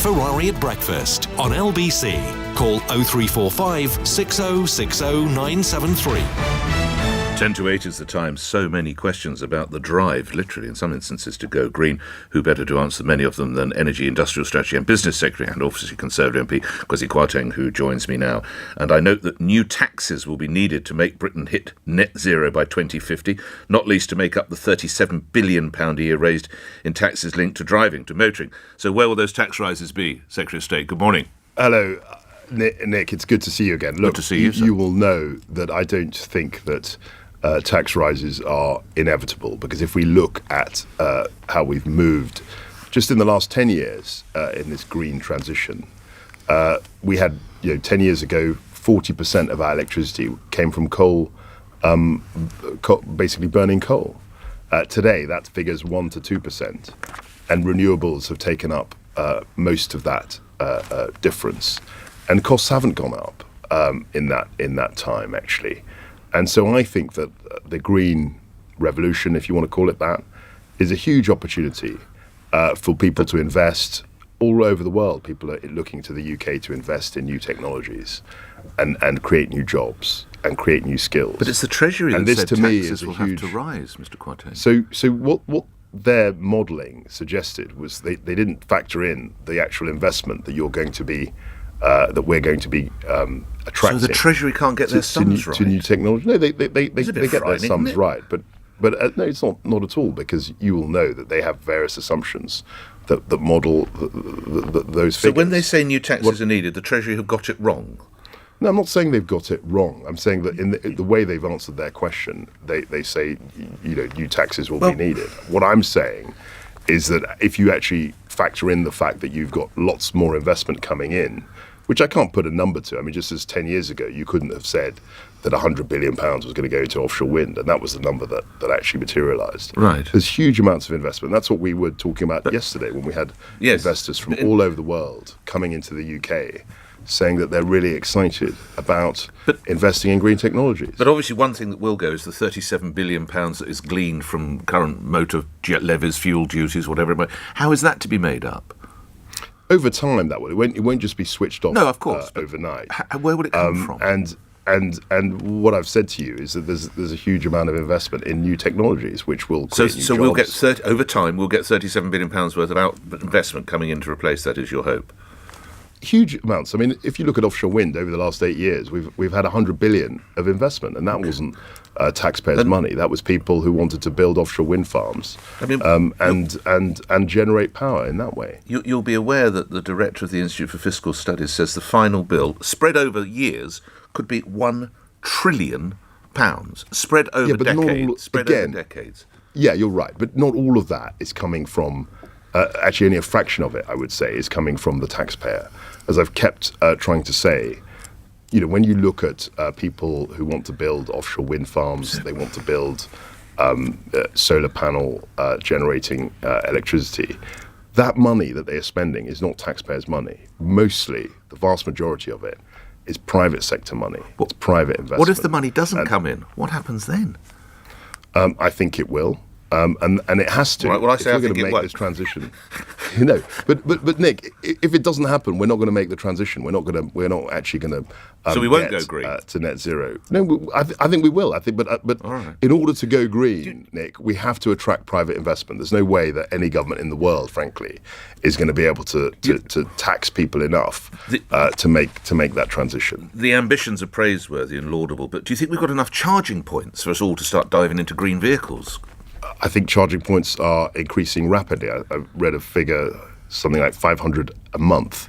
Ferrari at breakfast on LBC. Call 0345 6060 973. 10 to 8 is the time. So many questions about the drive, literally in some instances, to go green. Who better to answer many of them than Energy, Industrial Strategy and Business Secretary and obviously Conservative MP Kwasi Kwarteng, who joins me now. And I note that new taxes will be needed to make Britain hit net zero by 2050, not least to make up the £37 billion a year raised in taxes linked to driving, to motoring. So where will those tax rises be, Secretary of State? Good morning. Hello, Nick. It's good to see you again. Look, good to see you, sir. You will know that I don't think that tax rises are inevitable, because if we look at how we've moved just in the last 10 years in this green transition, we had, 10 years ago, 40% of our electricity came from coal, basically burning coal. Today, that figure's 1 to 2%, and renewables have taken up most of that difference, and costs haven't gone up in that time, actually. And so I think that the green revolution, if you want to call it that, is a huge opportunity for people to invest all over the world. People are looking to the UK to invest in new technologies and create new jobs and create new skills. But it's the Treasury that said taxes will have to rise, Mr. Kwarteng. So what their modelling suggested was they didn't factor in the actual investment that you're going to be that we're going to be attracting. So the Treasury can't get their sums right? To new technology. No, they get their sums isn't it? right, but no, it's not at all, because you will know that they have various assumptions that model those figures. So when they say new taxes are needed, the Treasury have got it wrong? No, I'm not saying they've got it wrong. I'm saying that in the way they've answered their question, they say, new taxes will be needed. What I'm saying is that if you actually factor in the fact that you've got lots more investment coming in, which I can't put a number to. I mean, just as 10 years ago, you couldn't have said that £100 billion was going to go to offshore wind, and that was the number that actually materialised. Right. There's huge amounts of investment. That's what we were talking about yesterday when we had investors from all over the world coming into the UK saying that they're really excited about investing in green technologies. But obviously one thing that will go is the £37 billion that is gleaned from current motor jet levies, fuel duties, whatever it might. How is that to be made up? Over time, that will. It won't just be switched off. No, of course, overnight. Where would it come from? And what I've said to you is that there's a huge amount of investment in new technologies, which will create new jobs. We'll get over time. We'll get £37 billion worth of investment coming in to replace that. Is your hope? Huge amounts. I mean, if you look at offshore wind over the last 8 years, we've had 100 billion of investment, and that wasn't taxpayers' money. That was people who wanted to build offshore wind farms, and generate power in that way. You'll be aware that the director of the Institute for Fiscal Studies says the final bill, spread over years, could be £1 trillion, spread over decades. Yeah, you're right, but not all of that is coming from. Actually, only a fraction of it, I would say, is coming from the taxpayer. As I've kept trying to say, when you look at people who want to build offshore wind farms, they want to build solar panel generating electricity, that money that they are spending is not taxpayers' money. Mostly, the vast majority of it is private sector money. It's private investment. What if the money doesn't come in? What happens then? I think it will. And it has to. Right, well, I say if we're I going think to make this transition, But Nick, if it doesn't happen, we're not going to make the transition. We're not actually going to. So we won't go green to net zero. No, I think we will. I think, but right. In order to go green, Nick, we have to attract private investment. There's no way that any government in the world, frankly, is going to be able to tax people enough to make that transition. The ambitions are praiseworthy and laudable, but do you think we've got enough charging points for us all to start diving into green vehicles? I think charging points are increasing rapidly. I read a figure, something like 500 a month.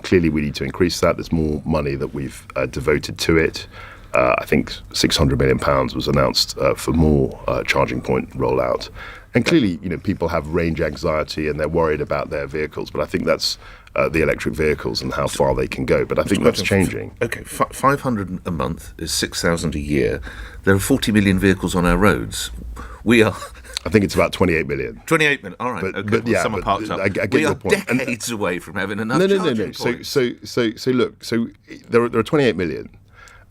Clearly, we need to increase that. There's more money that we've devoted to it. I think £600 million was announced for more charging point rollout. And clearly, people have range anxiety and they're worried about their vehicles. But I think that's the electric vehicles and how far they can go. But I think that's changing. Okay, 500 a month is 6,000 a year. There are 40 million vehicles on our roads. I think it's about 28 million. 28 million, all right. But yeah, some are parked up. I get we your are point. decades away from having enough No. charging points. So look, there are 28 million,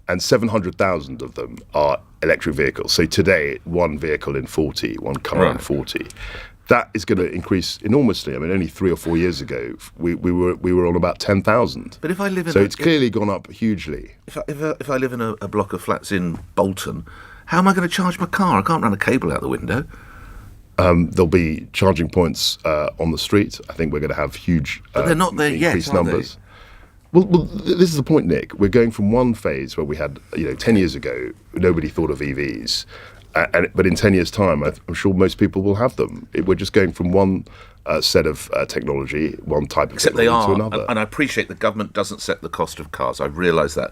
and 700,000 of them are electric vehicles. So today, one vehicle in 40, one car in 40. that is going to increase enormously. I mean, only 3 or 4 years ago, we were on about 10,000. But if I live in it's clearly gone up hugely. If I live in a block of flats in Bolton, how am I going to charge my car? I can't run a cable out the window. There'll be charging points on the street. I think we're going to have huge but they're not there increased yet, are numbers. Well, this is the point, Nick. We're going from one phase where we had, 10 years ago, nobody thought of EVs. But in 10 years' time, I'm sure most people will have them. We're just going from one set of technology, one type of Except technology they to are, another. and I appreciate the government doesn't set the cost of cars. I realise that.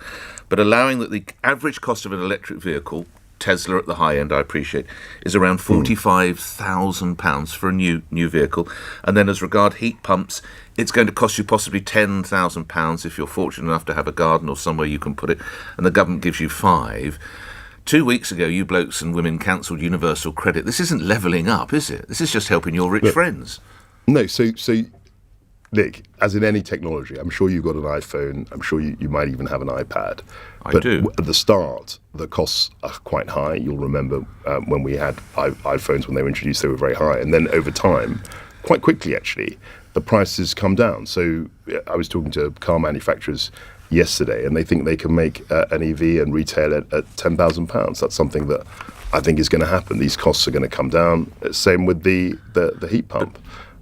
But allowing that the average cost of an electric vehicle, Tesla at the high end, I appreciate, is around £45,000 for a new vehicle. And then as regard heat pumps, it's going to cost you possibly £10,000 if you're fortunate enough to have a garden or somewhere you can put it, and the government gives you 5. 2 weeks ago, you blokes and women cancelled universal credit. This isn't levelling up, is it? This is just helping your rich friends. No, so Nick, as in any technology, I'm sure you've got an iPhone. I'm sure you might even have an iPad. I do. At the start, the costs are quite high. You'll remember when we had iPhones, when they were introduced, they were very high. And then over time, quite quickly actually, the prices come down. So I was talking to car manufacturers yesterday, and they think they can make an EV and retail it at £10,000. That's something that I think is going to happen. These costs are going to come down. Same with the heat pump.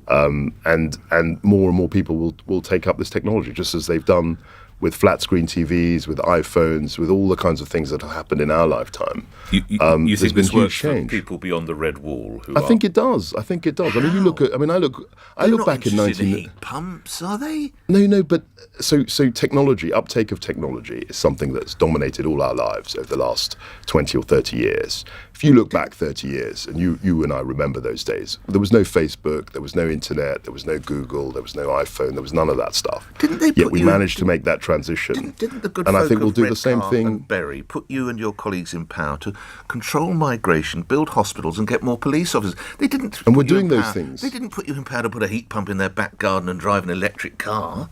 And more and more people will take up this technology, just as they've done with flat screen TVs, with iPhones, with all the kinds of things that have happened in our lifetime. You think this works for change. people beyond the red wall? I think it does. I think it does. How? I mean, I look back in 19. Heat pumps, are they? No. But so technology, uptake of technology, is something that's dominated all our lives over the last 20 or 30 years. If you look back 30 years, and you and I remember those days, there was no Facebook, there was no internet, there was no Google, there was no iPhone, there was none of that stuff. Didn't they? Yet we managed to make that transition. Didn't the good and folk I think we'll of do the same Redcar thing. and Bury put you and your colleagues in power to control migration, build hospitals, and get more police officers? They didn't. And we're put you doing in those power. things. They didn't put you in power to put a heat pump in their back garden and drive an electric car.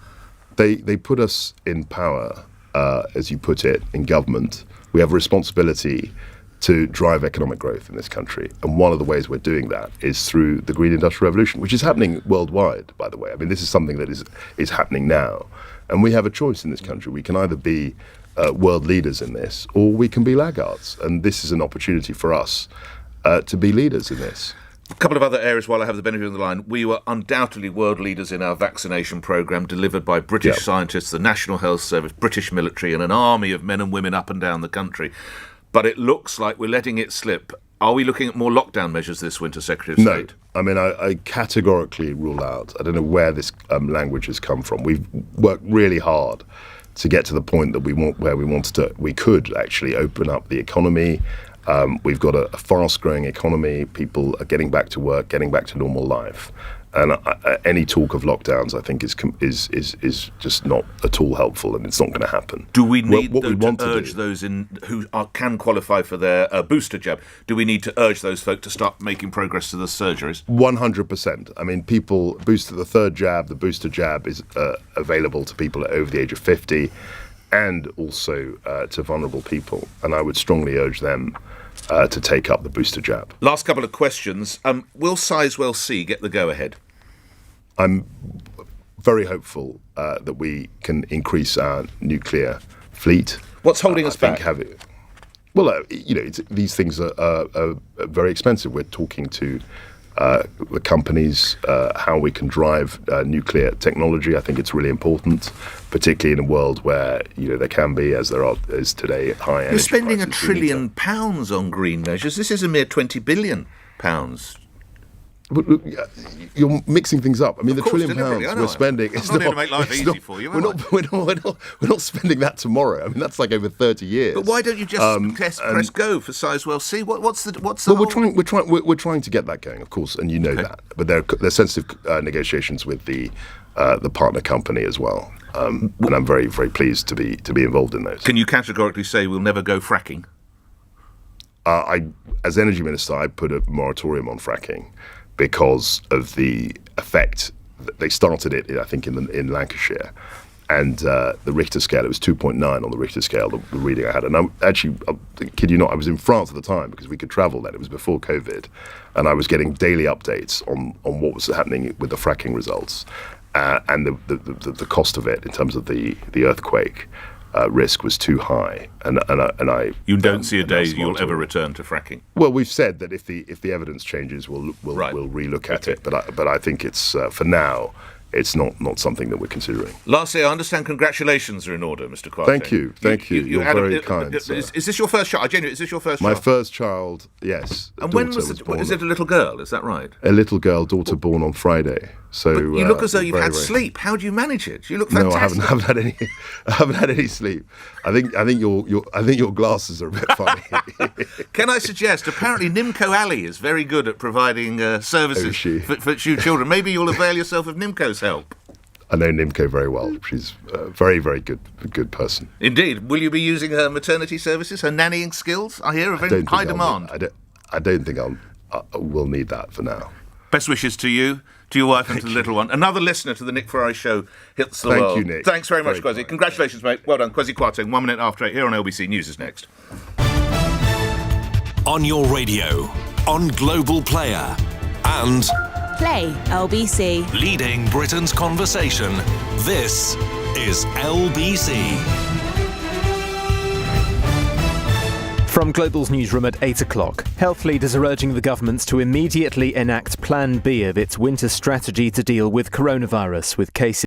They put us in power, as you put it, in government. We have a responsibility to drive economic growth in this country. And one of the ways we're doing that is through the Green Industrial Revolution, which is happening worldwide, by the way. I mean, this is something that is happening now. And we have a choice in this country. We can either be world leaders in this, or we can be laggards. And this is an opportunity for us to be leaders in this. A couple of other areas while I have the benefit of the line. We were undoubtedly world leaders in our vaccination programme delivered by British scientists, the National Health Service, British military, and an army of men and women up and down the country. But it looks like we're letting it slip. Are we looking at more lockdown measures this winter, Secretary of State? No. I mean, I categorically rule out. I don't know where this language has come from. We've worked really hard to get to the point that we could actually open up the economy. We've got a fast-growing economy. People are getting back to work, getting back to normal life. And any talk of lockdowns, I think, is just not at all helpful, and it's not going to happen. Do we need to urge those who can qualify for their booster jab? Do we need to urge those folk to start making progress to the surgeries? 100%. I mean, the third jab, the booster jab is available to people over the age of 50, and also to vulnerable people. And I would strongly urge them to take up the booster jab. Last couple of questions. Will Sizewell C get the go-ahead? I'm very hopeful that we can increase our nuclear fleet. What's holding us back? These things are very expensive. We're talking to the companies how we can drive nuclear technology. I think it's really important, particularly in a world where there can be, as there is today, high energy prices. You're spending £1 trillion on green measures. This is a mere £20 billion. But look, you're mixing things up. I mean, the £1 trillion we're spending. I'm not here to make life easy for you. We're not spending that tomorrow. I mean, that's like over 30 years. But why don't you just press go for Sizewell C? What's the? Well, we're trying to get that going, of course, and that. But they're sensitive negotiations with the partner company as well. And I'm very, very pleased to be involved in those. Can you categorically say we'll never go fracking? As Energy Minister, I put a moratorium on fracking because of the effect. They started it, I think, in Lancashire, And the Richter scale, it was 2.9 on the Richter scale, the reading I had. And I kid you not, I was in France at the time because we could travel then. It was before COVID. And I was getting daily updates on what was happening with the fracking results and the cost of it in terms of the earthquake risk was too high. And I You don't see a day you'll ever return to fracking? Well, we've said that if the evidence changes, we'll relook at it. But I think it's, for now, it's not something that we're considering. Lastly, I understand congratulations are in order, Mr. Kwarteng. Thank you. You're very kind. Is this your first child? Genuinely, is this your first My child? first child, yes. And when was it? Is it a little girl? Is that right? A little girl, daughter born on Friday. So but you look as though you've had very sleep. How do you manage it? You look fantastic. No, I haven't had any. I haven't had any sleep. I think your glasses are a bit funny. Can I suggest? Apparently, Nimco Ali is very good at providing services for you children. Maybe you'll avail yourself of Nimco's help. I know Nimco very well. She's a very, very good person. Indeed. Will you be using her maternity services, her nannying skills? I hear are very high demand. I don't think we'll need that for now. Best wishes to you, to your wife and to the little one. Another listener to the Nick Ferrari Show hits the world. Thank you, Nick. Thanks very much, Kwasi. Congratulations, mate. Well done. Kwasi Kwarteng, 1 minute after 8 here on LBC. News is next. On your radio, on Global Player, and Play LBC. leading Britain's conversation. This is LBC. From Global's newsroom at 8 o'clock, health leaders are urging the governments to immediately enact Plan B of its winter strategy to deal with coronavirus, with cases